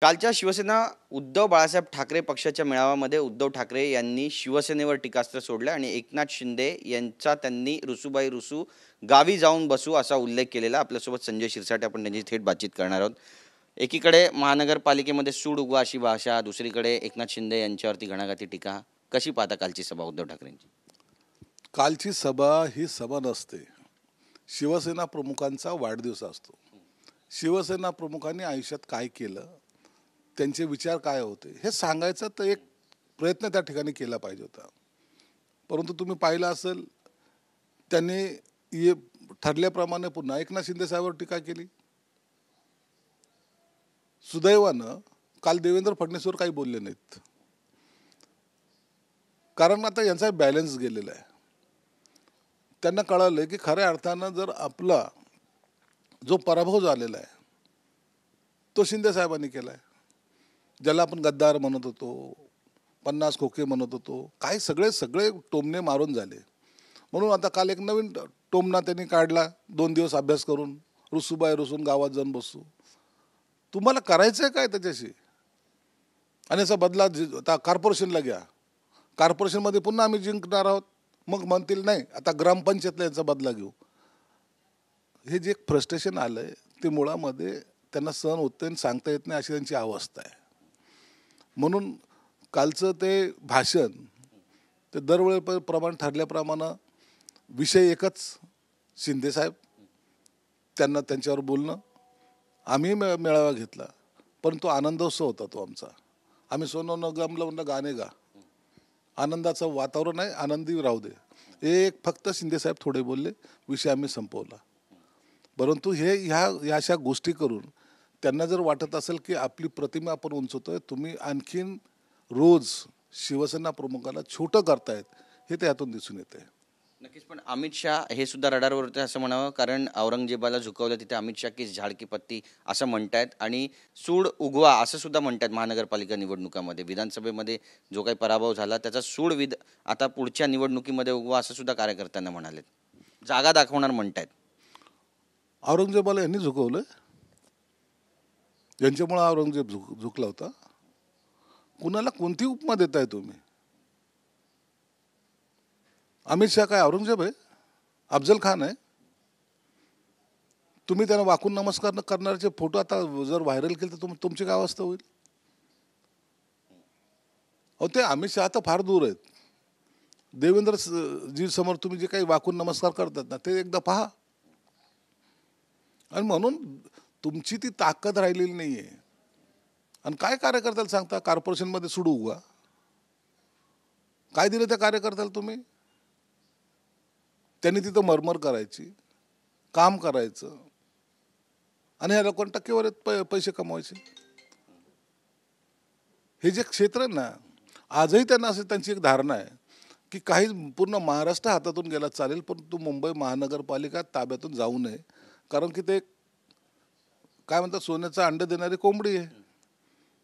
कालच्या शिवसेना उद्धव बाळासाहेब ठाकरे पक्षाच्या मेळाव्यामध्ये उद्धव ठाकरे यांनी शिवसेनेवर टीकास्त्र सोडलं आणि एकनाथ शिंदे यांचा त्यांनी रुसूबाई रुसू गावी जाऊन बसू असा उल्लेख केलेला. आपल्यासोबत संजय शिरसाट, आपण त्यांची थेट बातचीत करणार आहोत. एकीकडे महानगरपालिकेमध्ये सूड उगवा अशी भाषा, दुसरीकडे एकनाथ शिंदे यांच्यावरती घणाघाती टीका. कशी पाहता कालची सभा उद्धव ठाकरेंची? कालची सभा ही सभा नसते. शिवसेना प्रमुखांचा वाढदिवस असतो. शिवसेना प्रमुखांनी आयुष्यात काय केलं, त्यांचे विचार काय होते हे सांगायचं तर एक प्रयत्न त्या ठिकाणी केला पाहिजे होता. परंतु तुम्ही पाहिलं असेल, त्यांनी ठरल्याप्रमाणे पुन्हा एकनाथ शिंदे साहेबांवर टीका केली. सुदैवानं काल देवेंद्र फडणवीसवर काही बोलले नाहीत, कारण आता यांचा बॅलन्स गेलेला आहे. त्यांना कळालं की खऱ्या अर्थानं जर आपला जो पराभव झालेला आहे तो शिंदे साहेबांनी केला आहे. ज्याला आपण गद्दार म्हणत होतो, 50 खोके म्हणत होतो, काही सगळे टोमणे मारून झाले. म्हणून आता काल एक नवीन टोमणा त्यांनी काढला. 2 दिवस अभ्यास करून रुसूबाई रुसून गावात जाऊन बसू. तुम्हाला करायचं आहे काय त्याच्याशी? आणि याचा बदला आता कॉर्पोरेशनला घ्या. कॉर्पोरेशनमध्ये पुन्हा आम्ही जिंकणार आहोत. मग म्हणतील नाही आता ग्रामपंचायतला याचा बदला घेऊ. हे जे फ्रस्ट्रेशन आलं आहे ते मुळामध्ये त्यांना सहन होत नाही, सांगता येत नाही, अशी त्यांची अवस्था आहे. म्हणून कालचं ते भाषण ते दरवेळी प्रमाण ठरल्याप्रमाणे विषय एकच, शिंदेसाहेब, त्यांना त्यांच्यावर बोलणं. आम्ही मेळावा घेतला, परंतु आनंदोत्सव होता तो आमचा. आम्ही सोनं गमलं म्हणलं गाणे गा, आनंदाचं वातावरण आहे, आनंदी राहू दे. एक फक्त शिंदेसाहेब थोडे बोलले, विषय आम्ही संपवला. परंतु ह्या अशा गोष्टी करून त्यांना जर वाटत असेल की आपली प्रतिमा आपण उंचवतोय, तुम्ही आणखीन रोज शिवसेना प्रमुखाला छोटं करतायत, हे त्यातून दिसून येते. नक्कीच. पण अमित शाह हे सुद्धा रडारवर होते असं म्हणावं, कारण औरंगजेबाला झुकवलं तिथे अमित शाह की झाड की पत्ती असं म्हणतायत आणि सूड उगवा असं सुद्धा म्हणतात. महानगरपालिका निवडणुकामध्ये विधानसभेमध्ये जो काही पराभव झाला त्याचा सूड आता पुढच्या निवडणुकीमध्ये उगवा असं सुद्धा कार्यकर्त्यांना म्हणालेत. जागा दाखवणार म्हणतायत. औरंगजेबाला यांनी झुकवलं, यांच्यामुळे औरंगजेब झुकला होता. कुणाला कोणती उपमा देताय तुम्ही? अमित शाह काय औरंगजेब आहे? अफजल खान आहे? तुम्ही त्यांना वाकून नमस्कार न करणारे फोटो आता जर व्हायरल केले तर तुमची काय अवस्था होईल? अहो, ते अमित शाह तर फार दूर आहेत. देवेंद्र जी समोर तुम्ही जे काही वाकून नमस्कार करतात ना, ते एकदा पहा. आणि म्हणून तुमची ती ताकद राहिलेली नाही आहे. आणि काय कार्यकर्त्याला सांगता कॉर्पोरेशनमध्ये सुडू उगा? काय दिलं त्या कार्यकर्त्याला तुम्ही? त्यांनी तिथं मरमर करायची, काम करायचं आणि ह्या लोकांना टक्केवारीत पैसे कमवायचे. हे जे क्षेत्र आहे ना, आजही त्यांना असं त्यांची एक धारणा आहे की काही पूर्ण महाराष्ट्र हातातून गेला चालेल, परंतु मुंबई महानगरपालिका ताब्यातून जाऊ नये. कारण की ते काय म्हणतात, सोन्याचं अंड देणारी कोंबडी आहे.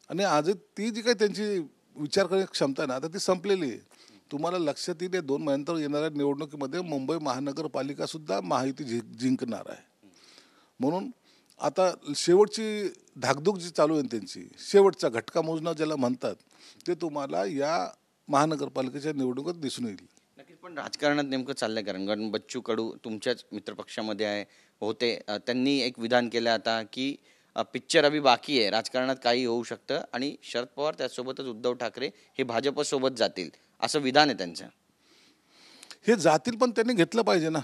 आणि आजही ती जी काही त्यांची विचार करण्याची क्षमता आहे ना, आता ती संपलेली आहे. तुम्हाला लक्षात येईल 2 महिन्यानंतर येणाऱ्या निवडणुकीमध्ये मुंबई महानगरपालिका सुद्धा महायुती जिंकणार आहे. म्हणून आता शेवटची धाकधूक जी चालू आहे त्यांची, शेवटचा घटका मोजणं ज्याला म्हणतात, ते तुम्हाला या महानगरपालिकेच्या निवडणुकीत दिसून येईल. नक्कीच. पण राजकारणात नेमकं चाललंय कारण बच्चू कडू तुमच्याच मित्रपक्षामध्ये होते. त्यांनी एक विधान केलं आता की पिक्चर अभी बाकी आहे, राजकारणात काही होऊ शकतं आणि शरद पवार त्यासोबतच उद्धव ठाकरे हे भाजपसोबत जातील असं विधान आहे त्यांचं. हे जातील, पण त्यांनी घेतलं पाहिजे ना.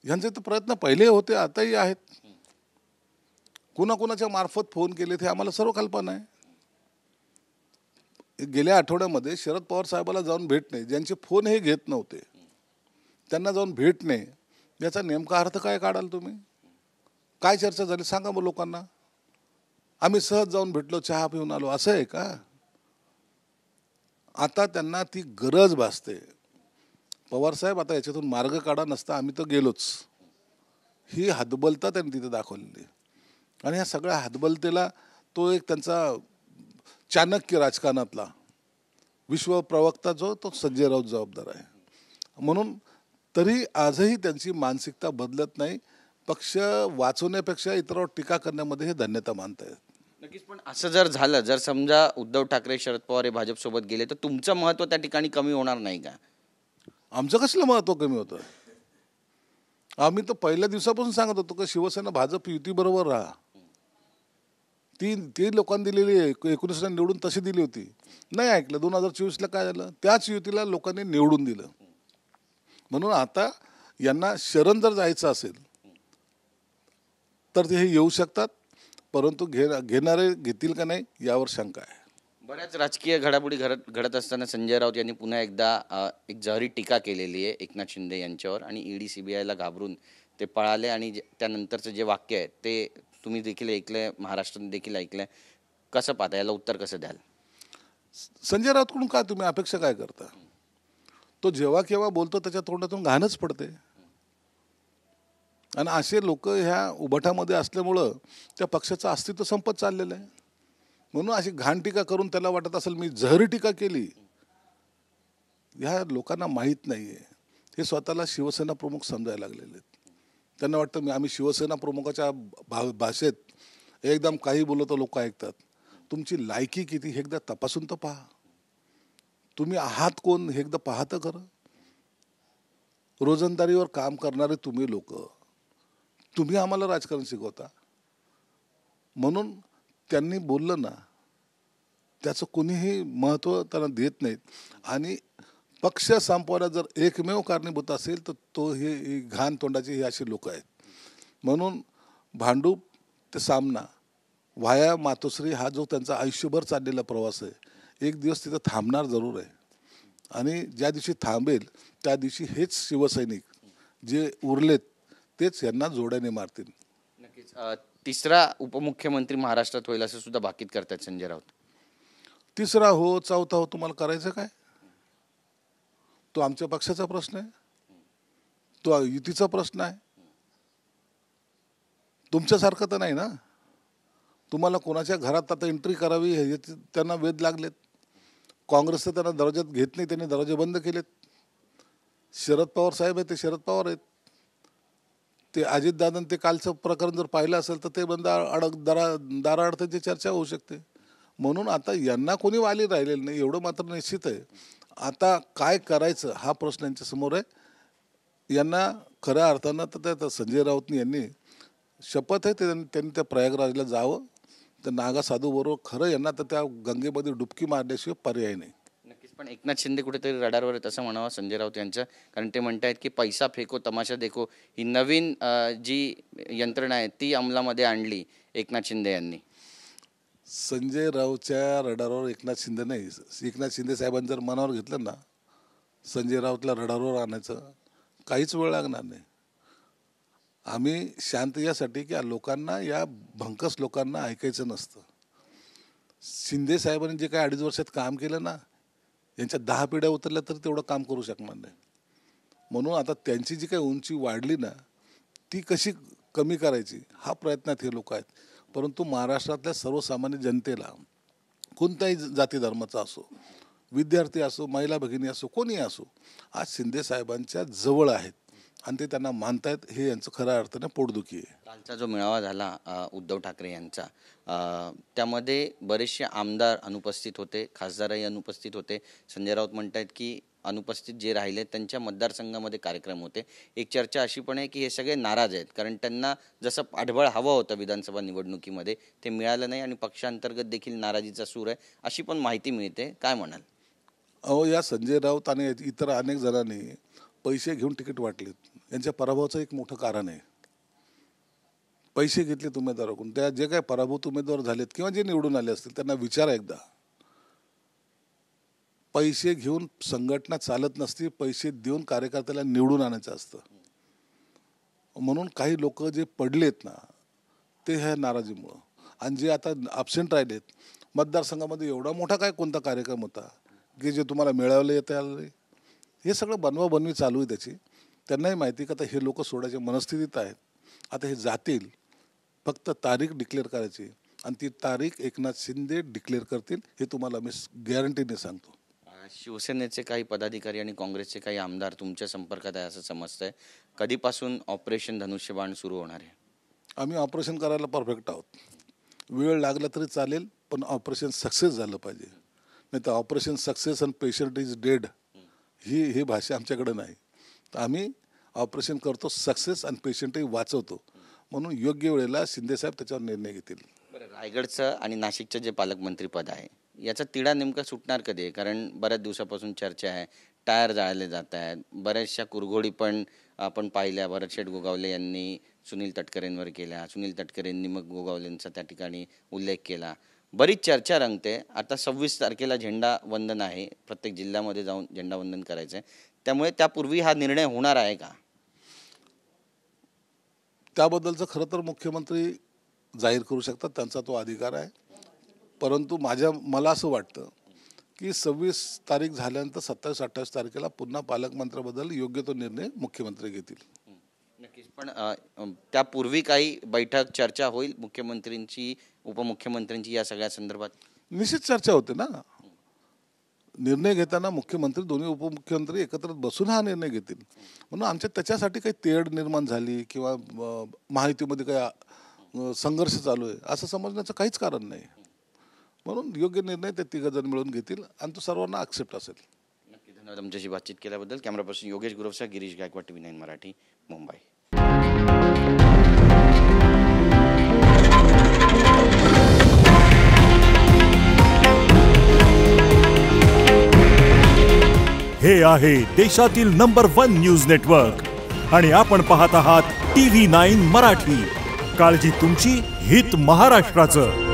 ह्यांचे तर प्रयत्न पहिले होते, आताही आहेत. कुणाकुणाच्या मार्फत फोन केले ते आम्हाला सर्व कल्पना आहे. गेल्या आठवड्यामध्ये शरद पवार साहेबाला जाऊन भेटणे, ज्यांचे फोन हे घेत नव्हते त्यांना जाऊन भेटणे, याचा नेमका अर्थ काय काढाल तुम्ही? काय चर्चा झाली सांगा मग लोकांना. आम्ही सहज जाऊन भेटलो, चहा पिऊन आलो, असं आहे का? आता त्यांना ती गरज भासते. पवारसाहेब आता याच्यातून मार्ग काढा, नसता आम्ही तर गेलोच. ही हतबलता त्यांनी तिथे दाखवलेली. आणि ह्या सगळ्या हतबलतेला तो एक त्यांचा चाणक्य राजकारणातला विश्वप्रवक्ता जो तो संजय राऊत जबाबदार आहे. म्हणून तरी आजही त्यांची मानसिकता बदलत नाही. पक्ष वाचवण्यापेक्षा इतरांवर टीका करण्यामध्ये हे धन्यता मानत आहेत. नक्कीच. पण असं जर झालं, जर समजा उद्धव ठाकरे, शरद पवार हे भाजपसोबत गेले, तर तुमचं महत्त्व त्या ठिकाणी कमी होणार नाही का? आमचं कसलं महत्त्व कमी होतं? आम्ही तर पहिल्या दिवसापासून सांगत होतो की शिवसेना भाजप युतीबरोबर राहा. ती ती लोकांनी दिलेली 19ला निवडून तशी दिली होती. नाही ऐकलं. 2024ला काय झालं? त्याच युतीला लोकांनी निवडून दिलं. म्हणून आता यांना शरण जर जायचं असेल तर ते हे येऊ शकतात, परंतु घेणारे घेतील का नाही यावर शंका आहे. बऱ्याच राजकीय घडामोडी घडत असताना संजय राऊत यांनी पुन्हा एकदा एक जहरी टीका केलेली आहे एकनाथ शिंदे यांच्यावर आणि ईडी सीबीआयला घाबरून ते पळाले आणि त्यानंतरचं जे वाक्य आहे ते तुम्ही देखील ऐकलंय, महाराष्ट्राने देखील ऐकलंय. कसं पाहता, याला उत्तर कसं द्याल? संजय राऊतकडून काय तुम्ही अपेक्षा काय करता? तो जेव्हा केव्हा बोलतो त्याच्या तोंडातून घाणच पडते. आणि असे लोक ह्या उभाटामध्ये असल्यामुळं त्या पक्षाचं अस्तित्व संपत चाललेलं आहे. म्हणून अशी घाण टीका करून त्याला वाटत असेल मी जहरी टीका केली. ह्या लोकांना माहीत नाही आहे. हे स्वतःला शिवसेना प्रमुख समजायला लागलेले आहेत. त्यांना वाटतं आम्ही शिवसेना प्रमुखाच्या भाषेत एकदम काही बोलतो लोक ऐकतात. तुमची लायकी किती हे एकदा तपासून तर पहा. तुम्ही आहात कोण हे एकदा पाहा तर खरं. रोजंदारीवर काम करणारे तुम्ही लोक, तुम्ही आम्हाला राजकारण शिकवता. म्हणून त्यांनी बोललं ना, त्याचं कोणीही महत्त्व त्यांना देत नाहीत. आणि पक्ष संपवायला जर एकमेव कारणीभूत असेल तर तो हे घाण तोंडाचे हे असे लोक आहेत. म्हणून भांडूप ते सामना व्हाया मातोश्री हा जो त्यांचा आयुष्यभर चाललेला प्रवास आहे, एक दिवस तिथं थांबणार जरूर आहे. आणि ज्या दिवशी थांबेल त्या दिवशी हेच शिवसैनिक जे उरलेत तेच यांना जोड्याने मारतील. नक्कीच. तिसरा उपमुख्यमंत्री महाराष्ट्रात होईल असं सुद्धा भाकीत करतात संजय राऊत. तिसरा हो, चौथा हो, तुम्हाला करायचं काय? तो आमच्या पक्षाचा प्रश्न आहे, तो युतीचा प्रश्न आहे. तुमच्यासारखं तर नाही ना. तुम्हाला कोणाच्या घरात आता एंट्री करावी हे त्यांना वेध लागलेत. काँग्रेसचं त्यांना दर्जात घेत नाही, त्यांनी दरवाजे बंद केलेत. शरद पवार साहेब आहेत ते शरद पवार आहेत. ते अजितदादा ते कालचं प्रकरण जर पाहिलं असेल तर ते बंद दाराअडथ्याची चर्चा होऊ शकते. म्हणून आता यांना कोणी वाली राहिलेलं नाही एवढं मात्र निश्चित आहे. आता काय करायचं हा प्रश्न यांच्यासमोर आहे. यांना खऱ्या अर्थानं तर त्या संजय राऊत यांनी शपथ आहे त्यांनी त्या प्रयागराजला जावं. तर नागा साधू बरोबर खरं यांना तर त्या गंगेमध्ये डुबकी मारल्याशिवाय पर्याय नाही. नक्कीच. पण एकनाथ शिंदे कुठेतरी रडारवर आहेत असं म्हणावं संजय राऊत यांचं. कारण ते म्हणतायत की पैसा फेको तमाशा देखो ही नवीन जी यंत्रणा आहे ती अंमलामध्ये आणली एकनाथ शिंदे यांनी. संजय राऊतच्या रडारवर एकनाथ शिंदे नाही. एकनाथ शिंदे साहेबांनी जर मनावर घेतलं ना संजय राऊतला रडारवर आणायचं, काहीच वेळ लागणार नाही. आम्ही शांत यासाठी की लोकांना, या भंकस लोकांना ऐकायचं नसतं. शिंदे साहेबांनी जे काय 2.5 वर्षात काम केलं ना, यांच्या 10 पिढ्या उतरल्या तर तेवढं काम करू शकणार नाही. म्हणून आता त्यांची जी काही उंची वाढली ना ती कशी कमी करायची हा प्रयत्नात हे लोक आहेत. परंतु महाराष्ट्रातल्या सर्वसामान्य जनतेला, कोणत्याही जाती धर्माचा असो, विद्यार्थी असो, महिला भगिनी असो, कोणी असो, आज शिंदे साहेबांच्या जवळ आहेत आणि ते त्यांना मानतायत. हे यांचं खऱ्या अर्थाने पोटदुखी आहे. कालचा जो मेळावा झाला उद्धव ठाकरे यांचा, त्यामध्ये बरेचसे आमदार अनुपस्थित होते, खासदारही अनुपस्थित होते. संजय राऊत म्हणतायत की अनुपस्थित जे राहिले त्यांच्या मतदारसंघामध्ये कार्यक्रम होते. एक चर्चा अशी पण आहे की हे सगळे नाराज आहेत कारण त्यांना जसं पाठबळ हवं होतं विधानसभा निवडणुकीमध्ये ते मिळालं नाही आणि पक्षांतर्गत देखील नाराजीचा सूर आहे अशी पण माहिती मिळते. काय म्हणाल? अहो, या संजय राऊत आणि इतर अनेक जणांनी पैसे घेऊन तिकीट वाटलेत. यांच्या पराभवाचं एक मोठं कारण आहे. पैसे घेतलेत उमेदवाराकडून. त्या जे काही पराभूत उमेदवार झालेत किंवा जे निवडून आले असतील त्यांना विचारा एकदा. पैसे घेऊन संघटना चालत नसती, पैसे देऊन कार्यकर्त्याला निवडून आणायचं असतं. म्हणून काही लोक जे पडलेत ना ते ह्या नाराजीमुळं, आणि जे आता ॲबसेंट राहिलेत मतदारसंघामध्ये एवढा मोठा काय कोणता कार्यक्रम होता की जे तुम्हाला मिळवले येते आले, हे सगळं बनवाबनवी चालू आहे त्याची. त्यांनाही माहिती की आता हे लोक सोडायच्या मनस्थितीत आहेत. आता हे जातील, फक्त तारीख डिक्लेअर करायची आणि ती तारीख एकनाथ शिंदे डिक्लेअर करतील हे तुम्हाला मी गॅरंटीने सांगतो. शिवसेनेचे काही पदाधिकारी आणि काँग्रेसचे काही आमदार तुमच्या संपर्कात आहे असं समजतंय. कधीपासून ऑपरेशन धनुष्यबाण सुरू होणार आहे? आम्ही ऑपरेशन करायला परफेक्ट आहोत. वेळ लागला तरी चालेल, पण ऑपरेशन सक्सेस झालं पाहिजे. नाही तर ऑपरेशन सक्सेस आणि पेशंट इज डेड ही भाषा आमच्याकडे नाही. तर आम्ही ऑपरेशन करतो सक्सेस आणि पेशंटही वाचवतो. म्हणून योग्य वेळेला शिंदेसाहेब त्याच्यावर निर्णय घेतील. बरं, रायगडचं आणि नाशिकचं जे पालकमंत्रीपद आहे याचा तिढा नेमका सुटणार कधी आहे? कारण बऱ्याच दिवसापासून चर्चा आहे, टायर जाळले जात आहेत, बऱ्याचशा कुरघोडी पण आपण पाहिल्या. भरतशेठ गोगावले यांनी सुनील तटकरेंवर केल्या, सुनील तटकरेंनी मग गोगावलेंचा त्या ठिकाणी उल्लेख केला. बरीच चर्चा रंगते. आता 26 तारखेला झेंडा वंदन आहे, प्रत्येक जिल्ह्यामध्ये जाऊन झेंडा वंदन करायचं आहे. त्यामुळे त्यापूर्वी हा निर्णय होणार आहे का? त्याबद्दलचं खरं तर मुख्यमंत्री जाहीर करू शकतात, त्यांचा तो अधिकार आहे. परंतु मला असं वाटतं की 26 तारीख झाल्यानंतर 27-28 तारखेला पुन्हा पालकमंत्र्याबद्दल योग्य तो निर्णय मुख्यमंत्री घेतील. नक्कीच. पण त्यापूर्वी काही बैठक चर्चा होईल मुख्यमंत्र्यांची, उपमुख्यमंत्र्यांची या सगळ्या संदर्भात? निश्चित चर्चा होते ना. निर्णय घेताना मुख्यमंत्री, दोन्ही उपमुख्यमंत्री एकत्र बसून हा निर्णय घेतील. म्हणून आमच्या त्याच्यासाठी काही तेढ निर्माण झाली किंवा महायुतीमध्ये काही संघर्ष चालू आहे असं समजण्याचं काहीच कारण नाही. म्हणून योग्य निर्णय ते तिघजण मिळून घेतील आणि तो सर्वांना ॲक्सेप्ट असेल. नक्की. धन्यवाद आमच्याशी बातचीत केल्याबद्दल. कॅमेरा पर्सन योगेश गुरवसा, गिरीश गायकवाड, TV9 मराठी, मुंबई. हे आहे देशातील नंबर 1 न्यूज नेटवर्क आणि आपण पाहत आहात TV9 मराठी. काळजी तुमची, हित महाराष्ट्राचं.